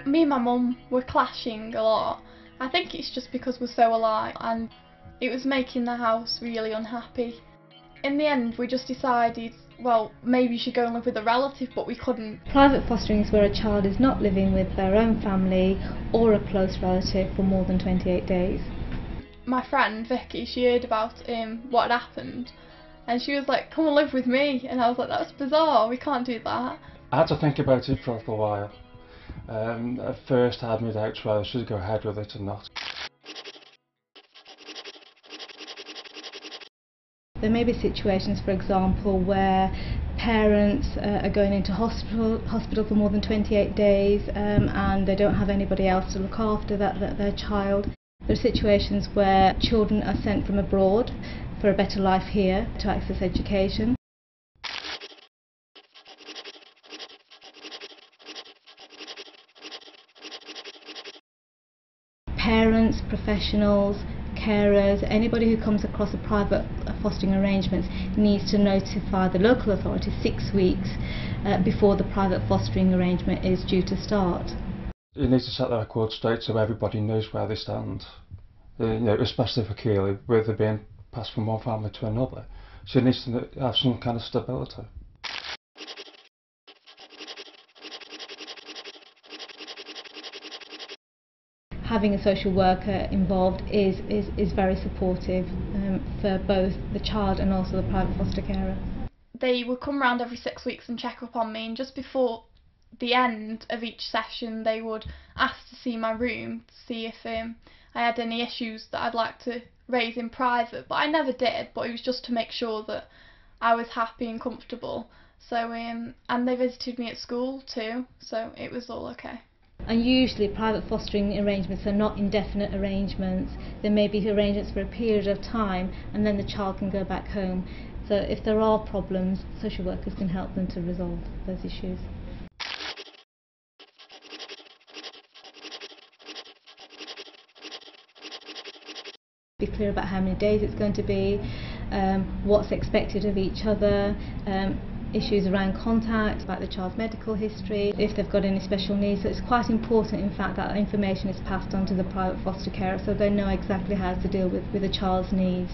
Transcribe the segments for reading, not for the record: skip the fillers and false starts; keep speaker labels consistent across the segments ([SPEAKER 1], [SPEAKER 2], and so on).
[SPEAKER 1] Me and my mum were clashing a lot. I think it's just because we're so alike, and it was making the house really unhappy. In the end, we just decided, well, maybe you should go and live with a relative, but we couldn't.
[SPEAKER 2] Private fostering is where a child is not living with their own family or a close relative for more than 28 days.
[SPEAKER 1] My friend Vicky, she heard about what had happened, and she was like, come and live with me, and I was like, that's bizarre, we can't do that.
[SPEAKER 3] I had to think about it for a little while. At first I had my doubts whether I should go ahead with it or not.
[SPEAKER 2] There may be situations, for example, where parents are going into hospital for more than 28 days and they don't have anybody else to look after their child. There are situations where children are sent from abroad for a better life here to access education. Parents, professionals, carers, anybody who comes across a private fostering arrangement needs to notify the local authority 6 weeks before the private fostering arrangement is due to start.
[SPEAKER 3] You need to set the record straight so everybody knows where they stand. Especially for Keely, where they're being passed from one family to another. So it needs to have some kind of stability.
[SPEAKER 2] Having a social worker involved is very supportive for both the child and also the private foster carer.
[SPEAKER 1] They would come round every 6 weeks and check up on me, and just before the end of each session they would ask to see my room to see if I had any issues that I'd like to raise in private, but I never did, but it was just to make sure that I was happy and comfortable. So and they visited me at school too, so it was all okay.
[SPEAKER 2] And usually private fostering arrangements are not indefinite arrangements. There may be arrangements for a period of time and then the child can go back home. So if there are problems, social workers can help them to resolve those issues. Be clear about how many days it's going to be, what's expected of each other, issues around contact, about the child's medical history, if they've got any special needs. So it's quite important, in fact, that information is passed on to the private foster carer so they know exactly how to deal with a child's needs.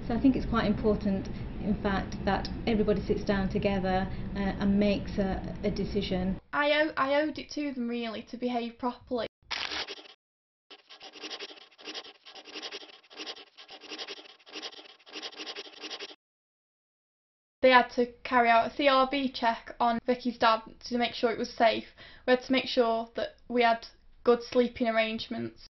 [SPEAKER 2] So I think it's quite important, in fact, that everybody sits down together and makes a decision.
[SPEAKER 1] I owed it to them really to behave properly. They had to carry out a CRB check on Vicky's dad to make sure it was safe. We had to make sure that we had good sleeping arrangements.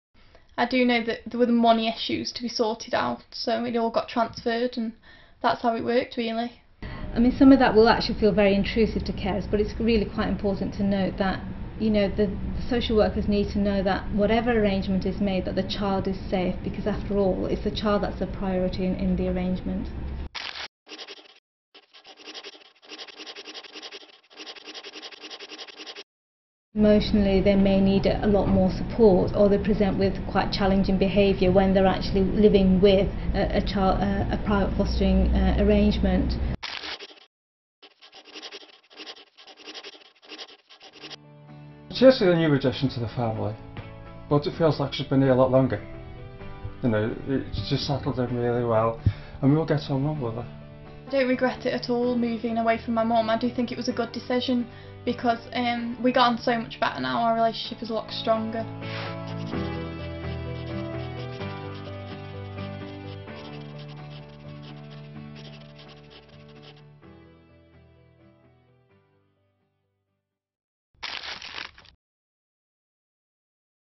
[SPEAKER 1] I do know that there were the money issues to be sorted out, so it all got transferred, and that's how it worked really.
[SPEAKER 2] I mean, some of that will actually feel very intrusive to carers, but it's really quite important to note that the social workers need to know that whatever arrangement is made, that the child is safe, because after all it's the child that's the priority in the arrangement. Emotionally, they may need a lot more support, or they present with quite challenging behaviour when they're actually living with a private fostering arrangement.
[SPEAKER 3] She's a new addition to the family, but it feels like she's been here a lot longer. It's just settled in really well, and we all get on well with her.
[SPEAKER 1] I don't regret it at all, moving away from my mum. I do think it was a good decision because we got on so much better now. Our relationship is a lot stronger.